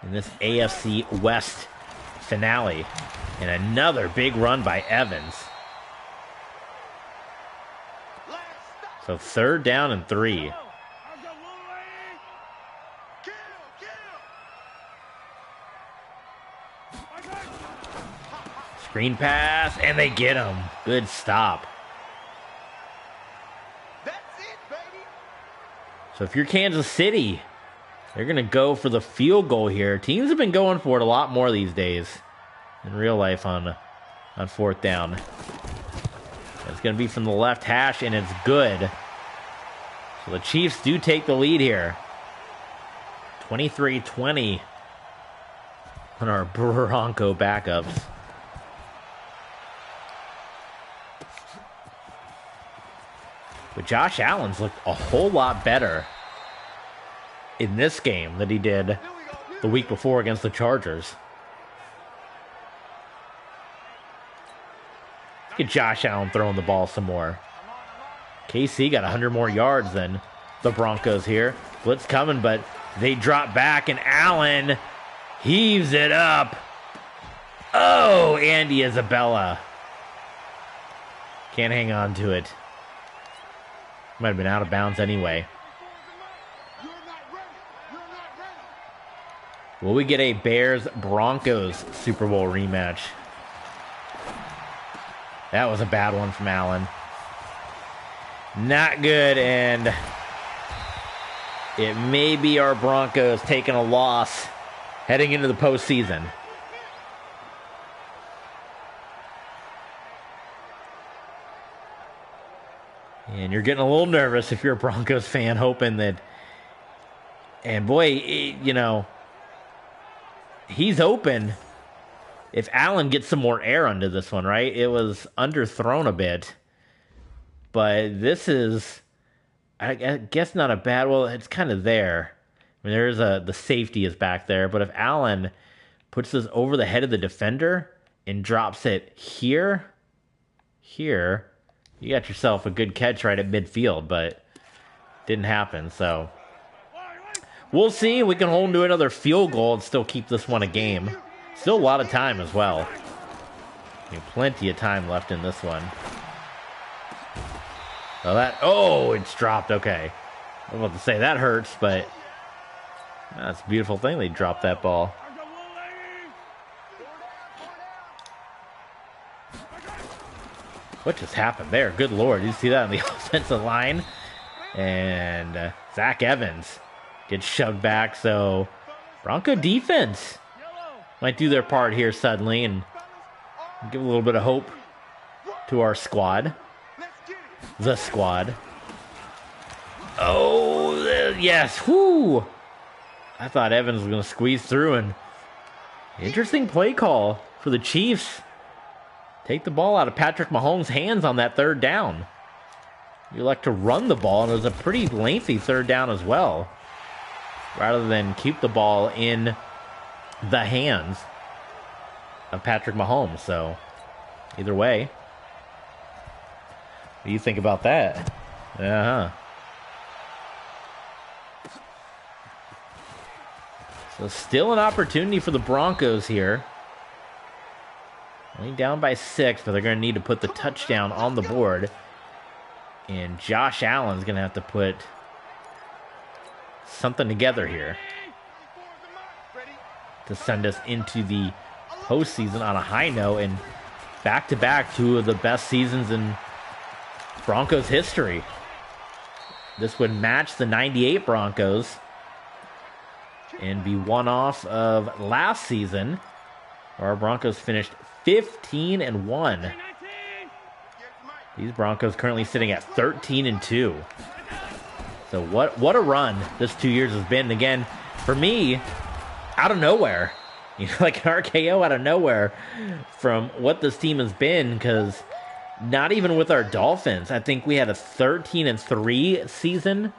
in this AFC West finale. And another big run by Evans. So 3rd down and 3. Screen pass, and they get him. Good stop. So if you're Kansas City, they're going to go for the field goal here. Teams have been going for it a lot more these days in real life on 4th down. It's going to be from the left hash, and it's good. So the Chiefs do take the lead here. 23-20 on our Bronco backups. But Josh Allen's looked a whole lot better in this game than he did the week before against the Chargers. Look at Josh Allen throwing the ball some more. KC got 100 more yards than the Broncos here. Blitz coming, but they drop back, and Allen heaves it up. Oh, Andy Isabella. Can't hang on to it. Might have been out of bounds anyway. Will we get a Bears-Broncos Super Bowl rematch? That was a bad one from Allen. Not good, and it may be our Broncos taking a loss heading into the postseason. And you're getting a little nervous if you're a Broncos fan, hoping that... And boy, you know, he's open if Allen gets some more air under this one, right? It was underthrown a bit. But this is, I guess, not a bad... Well, it's kind of there. I mean, the safety is back there. But if Allen puts this over the head of the defender and drops it here, you got yourself a good catch right at midfield, but didn't happen. So We'll see. We can hold them to another field goal and still keep this one a game. Still a lot of time as well. I mean, plenty of time left in this one. Oh, it's dropped. Okay. I was about to say that hurts, but that's a beautiful thing. They dropped that ball. What just happened there? Good Lord. You see that on the offensive line? And Zach Evans gets shoved back. So Bronco defense might do their part here suddenly and give a little bit of hope to our squad. The squad. Oh, yes. Whoo. I thought Evans was going to squeeze through. And interesting play call for the Chiefs. Take the ball out of Patrick Mahomes' hands on that third down. You like to run the ball, and it was a pretty lengthy third down as well. Rather than keep the ball in the hands of Patrick Mahomes. So, either way. What do you think about that? So still an opportunity for the Broncos here. Only down by 6, but they're going to need to put the touchdown on the board. And Josh Allen's going to have to put something together here to send us into the postseason on a high note. And back-to-back, 2 of the best seasons in Broncos history. This would match the 98 Broncos and be one off of last season, where our Broncos finished 15-1. These Broncos currently sitting at 13-2. So what a run this 2 years has been. And again, for me, out of nowhere. You know, like an RKO out of nowhere from what this team has been, because not even with our Dolphins. I think we had a 13-3 season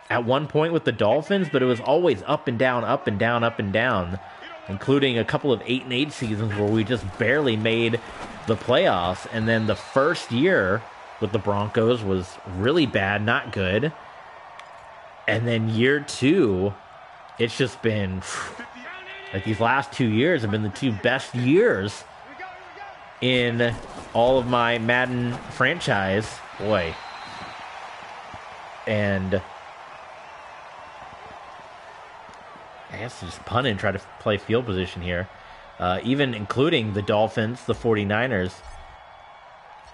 at one point with the Dolphins, but it was always up and down, up and down, up and down, including a couple of 8-8 seasons where we just barely made the playoffs. And then the first year with the Broncos was really bad, not good. And then year 2, it's just been like these last 2 years have been the 2 best years in all of my Madden franchise. Boy. And I guess just punt and try to play field position here. Even including the Dolphins, the 49ers.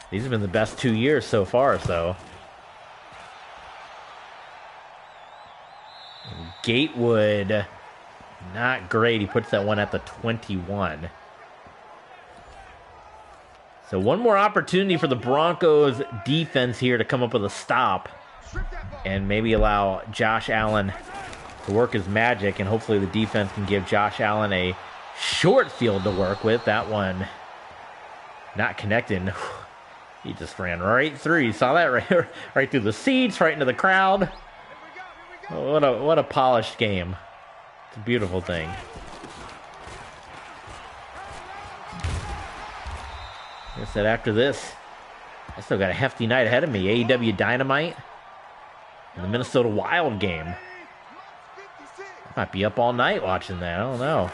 These have been the best 2 years so far, so. Gatewood, not great. He puts that one at the 21. So one more opportunity for the Broncos defense here to come up with a stop and maybe allow Josh Allen to work his magic, and hopefully the defense can give Josh Allen a short field to work with. That one not connecting. He just ran right through. You saw that right through the seats, right into the crowd. What a polished game. It's a beautiful thing. Like I said, after this, I still got a hefty night ahead of me. AEW Dynamite and the Minnesota Wild game. I might be up all night watching that. I don't know.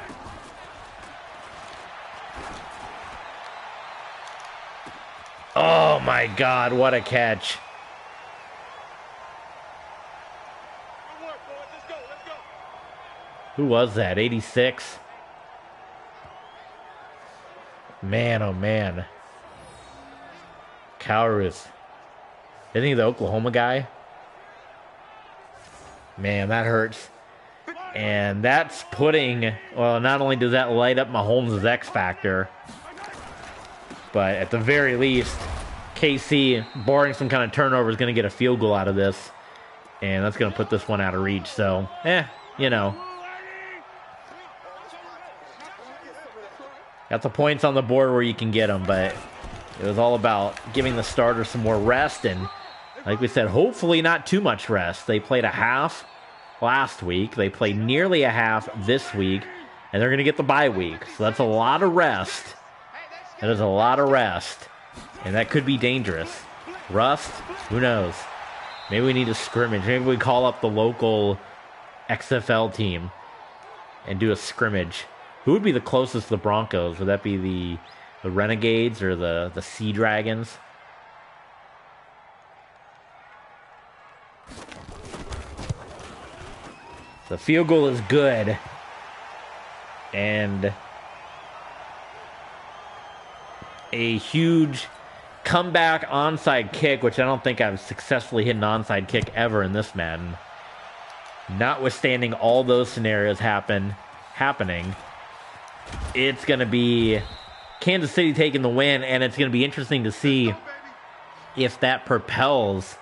Oh my God, what a catch. Who was that? 86? Man, oh man. Cowruth. Isn't he the Oklahoma guy? Man, that hurts. And that's putting, well, not only does that light up Mahomes' X Factor, but at the very least, KC, barring some kind of turnover, is going to get a field goal out of this. And that's going to put this one out of reach. So, you know. Got the points on the board where you can get them, but it was all about giving the starters some more rest. And like we said, hopefully not too much rest. They played a half last week. They played nearly a half this week. And they're going to get the bye week. So that's a lot of rest. That is a lot of rest. And that could be dangerous. Rust? Who knows? Maybe we need a scrimmage. Maybe we call up the local XFL team and do a scrimmage. Who would be the closest to the Broncos? Would that be the Renegades or the Sea Dragons? The field goal is good. And a huge comeback onside kick, which I don't think I've successfully hit an onside kick ever in this Madden. Notwithstanding all those scenarios happening, it's going to be Kansas City taking the win, and it's going to be interesting to see if that propels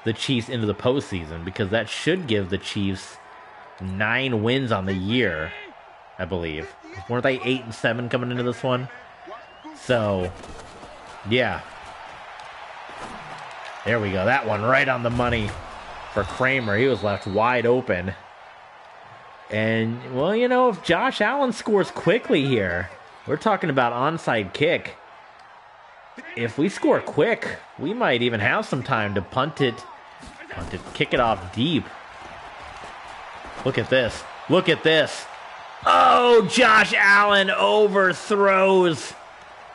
the Chiefs into the postseason, because that should give the Chiefs 9 wins on the year, I believe. Weren't they 8-7 coming into this one? So, yeah. There we go. That one right on the money for Kramer. He was left wide open. And, well, you know, if Josh Allen scores quickly here, we're talking about onside kick. If we score quick, we might even have some time to punt it, kick it off deep. Look at this. Look at this. Oh, Josh Allen overthrows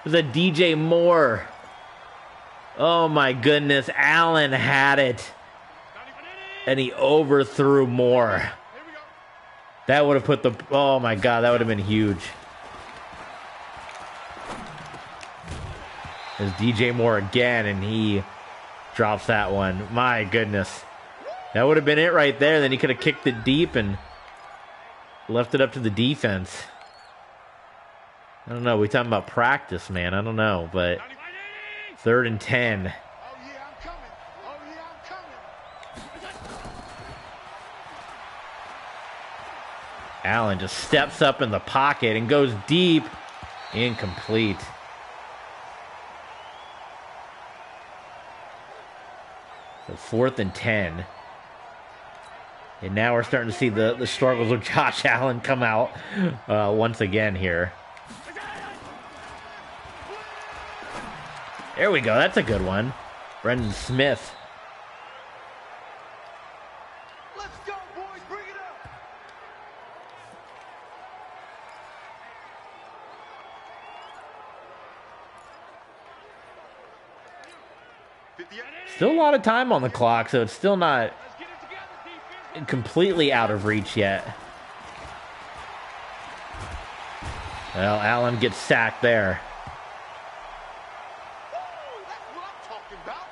the DJ Moore. Oh, my goodness. Allen had it. And he overthrew Moore. That would have put the... Oh, my God. That would have been huge. There's DJ Moore again, and he drops that one. My goodness. That would have been it right there. Then he could have kicked it deep and left it up to the defense. I don't know. We're talking about practice, man. I don't know. But 3rd and 10. Allen just steps up in the pocket and goes deep. Incomplete. So 4th and 10. And now we're starting to see the struggles of Josh Allen come out once again here. There we go. That's a good one. Brendan Smith. Let's go, boys. Bring it up. Still a lot of time on the clock, so it's still not completely out of reach yet. Well, Allen gets sacked there. That's what I'm talking about.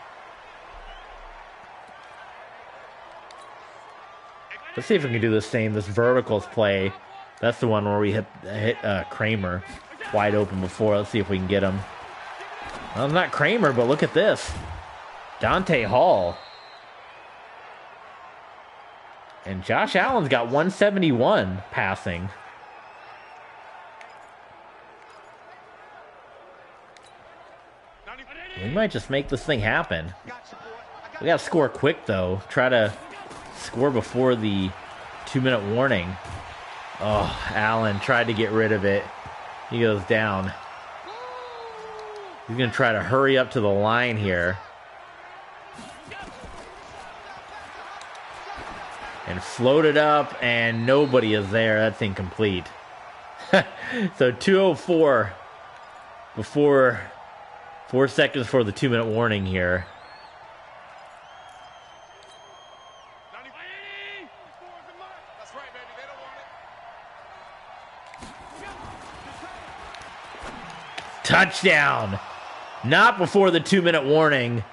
Let's see if we can do the same. This verticals play. That's the one where we hit Kramer wide open before. Let's see if we can get him. Well, not Kramer, but look at this. Dante Hall. And Josh Allen's got 171 passing. We might just make this thing happen. We got to score quick, though. Try to score before the 2-minute warning. Oh, Allen tried to get rid of it. He goes down. He's going to try to hurry up to the line here. And float it up, and nobody is there. That's incomplete. So 2:04 before 4 seconds for the 2-minute warning here. That's right, baby. They don't want it. Touchdown. Not before the 2-minute warning,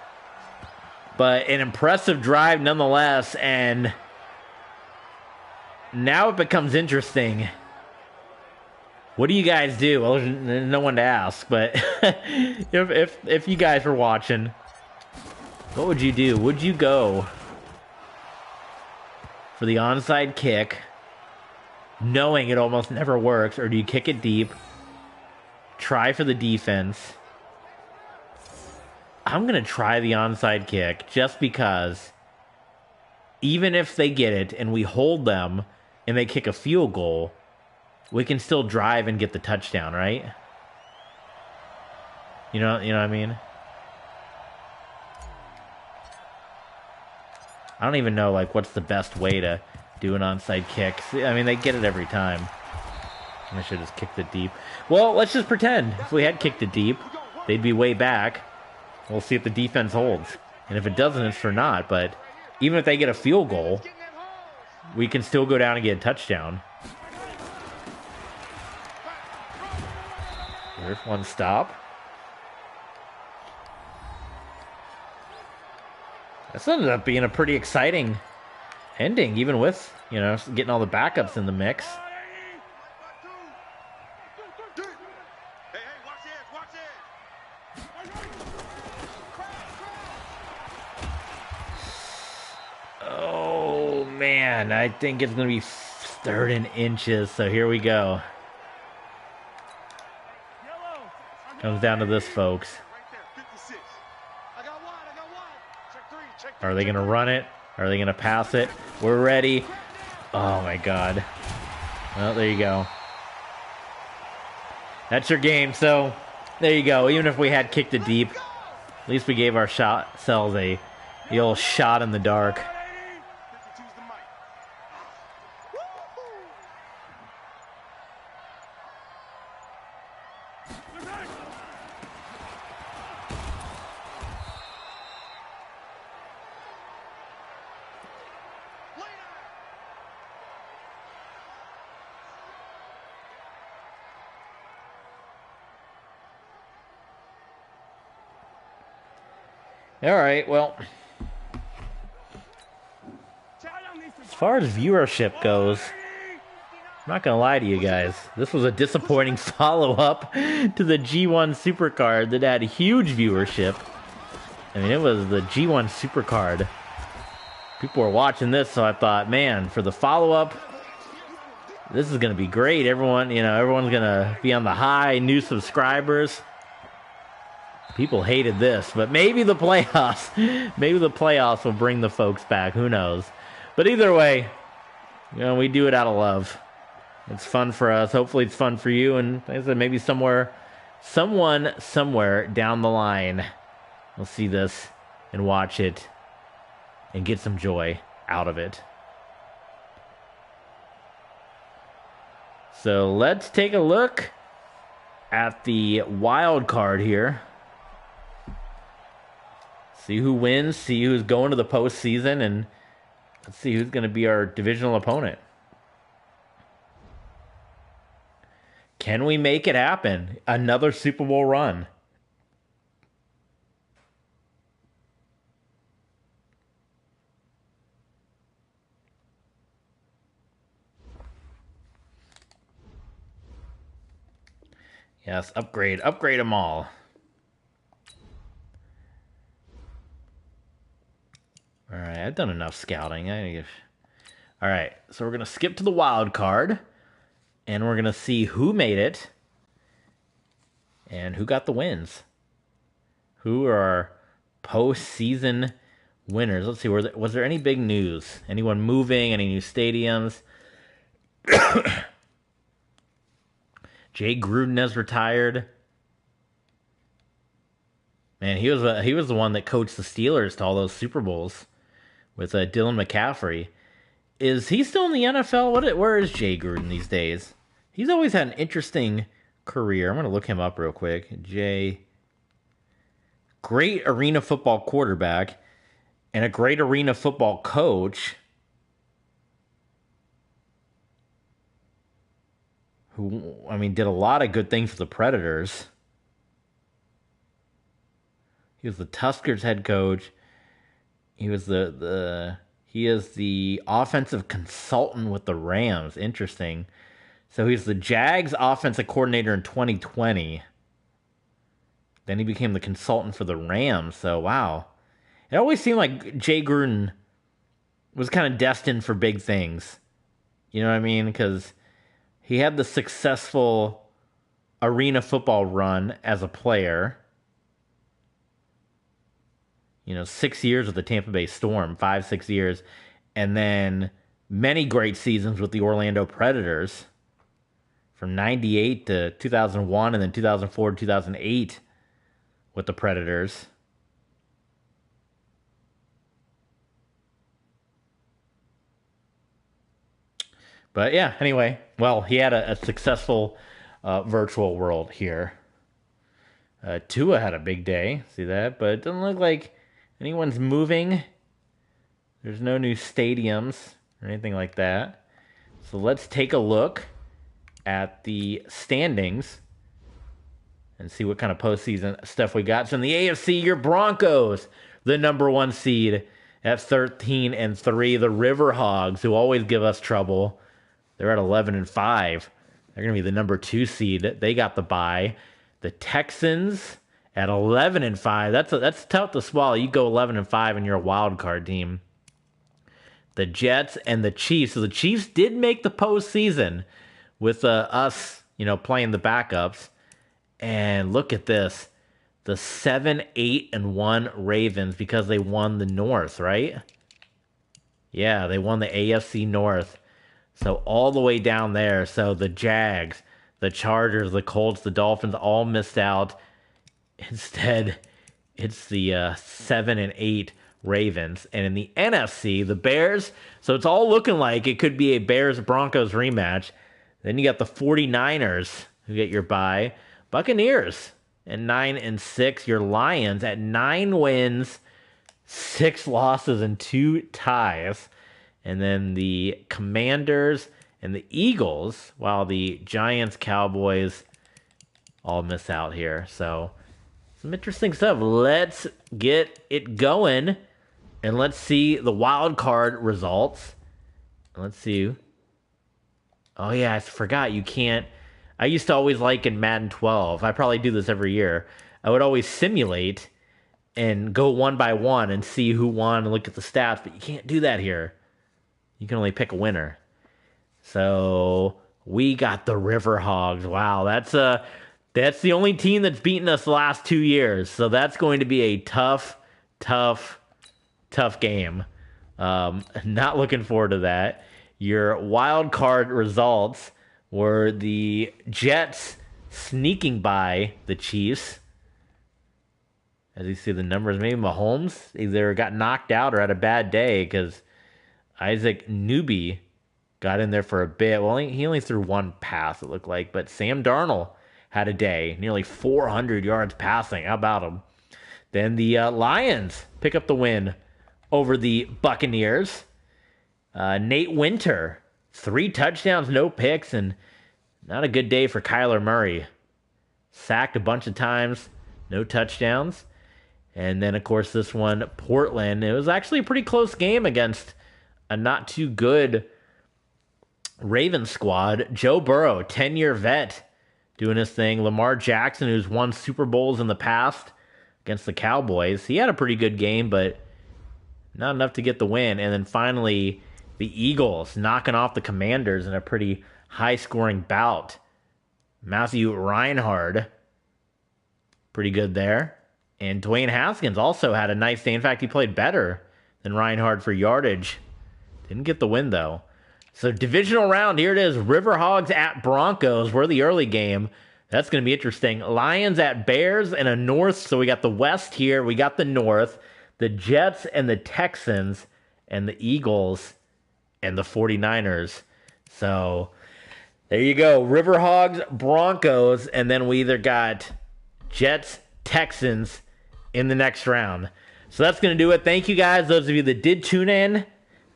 but an impressive drive nonetheless. And now it becomes interesting. What do you guys do? Well, there's no one to ask, but if you guys were watching, what would you do? Would you go for the onside kick, knowing it almost never works, or do you kick it deep, try for the defense? I'm going to try the onside kick just because even if they get it and we hold them and they kick a field goal, we can still drive and get the touchdown, right? You know what I mean? I don't even know, like, what's the best way to do an onside kick. I mean, they get it every time. I should have just kicked it deep. Well, let's just pretend. If we had kicked it deep, they'd be way back. We'll see if the defense holds. And if it doesn't, it's for naught. But even if they get a field goal, we can still go down and get a touchdown. There's one stop. This ended up being a pretty exciting ending, even with, you know, getting all the backups in the mix. Oh, man, I think it's going to be 3rd and inches, so here we go. Comes down to this, folks. Are they going to run it? Are they going to pass it? We're ready. Oh, my God. Well, there you go. That's your game. So, there you go. Even if we had kicked it deep, at least we gave ourselves the old shot in the dark. All right, well, as far as viewership goes, I'm not going to lie to you guys. This was a disappointing follow-up to the G1 Supercard that had huge viewership. I mean, it was the G1 Supercard. People were watching this, so I thought, man, for the follow-up, this is going to be great. Everyone's going to be on the high, new subscribers. People hated this, but maybe the playoffs will bring the folks back. Who knows? But either way, you know, we do it out of love. It's fun for us. Hopefully it's fun for you. And like I said, maybe someone somewhere down the line will see this and watch it and get some joy out of it. So let's take a look at the wild card here. See who wins, see who's going to the postseason, and let's see who's going to be our divisional opponent. Can we make it happen? Another Super Bowl run. Yes, upgrade them all. All right, I've done enough scouting. All right, so we're going to skip to the wild card, and we're going to see who made it and who got the wins. Who are our postseason winners? Let's see, was there any big news? Anyone moving? Any new stadiums? Jay Gruden has retired. Man, he was the one that coached the Steelers to all those Super Bowls with Dylan McCaffrey. Is he still in the NFL? Where is Jay Gruden these days? He's always had an interesting career. I'm going to look him up real quick. Jay, great arena football quarterback and a great arena football coach who, I mean, did a lot of good things for the Predators. He was the Tuskers head coach. He was he is the offensive consultant with the Rams. Interesting. So he's the Jags offensive coordinator in 2020. Then he became the consultant for the Rams. So, wow. It always seemed like Jay Gruden was kind of destined for big things. You know what I mean? Because he had the successful arena football run as a player. 6 years with the Tampa Bay Storm, 5-6 years, and then many great seasons with the Orlando Predators from 98 to 2001 and then 2004 to 2008 with the Predators. But yeah, anyway, well, he had a successful virtual world here. Tua had a big day, see that? But it doesn't look like anyone's moving. There's no new stadiums or anything like that. So let's take a look at the standings and see what kind of postseason stuff we got. So in the AFC, your Broncos, the number 1 seed at 13-3. The River Hogs, who always give us trouble, they're at 11-5. They're going to be the number 2 seed. They got the bye. The Texans at 11-5. That's tough to swallow. You go 11-5 and you're a wild card team. The Jets and the Chiefs. So the Chiefs did make the postseason with us, playing the backups. And look at this. The 7-8-1 Ravens, because they won the North, right? Yeah, they won the AFC North. So all the way down there. So the Jags, the Chargers, the Colts, the Dolphins all missed out. Instead, it's the 7-8 Ravens. And in the NFC, the Bears. So it's all looking like it could be a Bears-Broncos rematch. Then you got the 49ers who get your bye. Buccaneers at 9-6. Your Lions at 9 wins, 6 losses, and 2 ties. And then the Commanders and the Eagles, while the Giants, Cowboys all miss out here. So some interesting stuff. Let's get it going. And let's see the wild card results. Let's see. Oh, yeah, I forgot you can't. I used to always like in Madden 12. I probably do this every year. I would always simulate and go one by one and see who won and look at the stats. But you can't do that here. You can only pick a winner. So we got the River Hogs. Wow, that's the only team that's beaten us the last 2 years. So that's going to be a tough game. Not looking forward to that. Your wild card results were the Jets sneaking by the Chiefs. As you see the numbers, maybe Mahomes either got knocked out or had a bad day because Isaac Newby got in there for a bit. Well, he only threw 1 pass, it looked like. But Sam Darnold had a day, nearly 400 yards passing. How about him? Then the Lions pick up the win over the Buccaneers. Nate Winter, 3 touchdowns, no picks, and not a good day for Kyler Murray. Sacked a bunch of times, no touchdowns. And then, of course, this one, Portland. It was actually a pretty close game against a not too good Ravens squad. Joe Burrow, 10-year vet, doing his thing. Lamar Jackson, who's won Super Bowls in the past against the Cowboys. He had a pretty good game, but not enough to get the win. And then finally, the Eagles knocking off the Commanders in a pretty high-scoring bout. Matthew Reinhard, pretty good there. And Dwayne Haskins also had a nice day. In fact, he played better than Reinhard for yardage. Didn't get the win, though. So divisional round, here it is. River Hogs at Broncos. We're the early game. That's going to be interesting. Lions at Bears and a North. So we got the West here. We got the North. The Jets and the Texans and the Eagles and the 49ers. So there you go. River Hogs, Broncos. And then we either got Jets, Texans in the next round. So that's going to do it. Thank you guys, those of you that did tune in.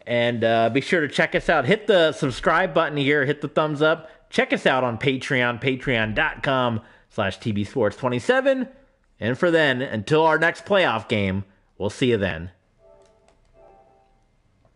And be sure to check us out. Hit the subscribe button here. Hit the thumbs up. Check us out on Patreon, patreon.com/TBSports27. And for then, until our next playoff game, we'll see you then.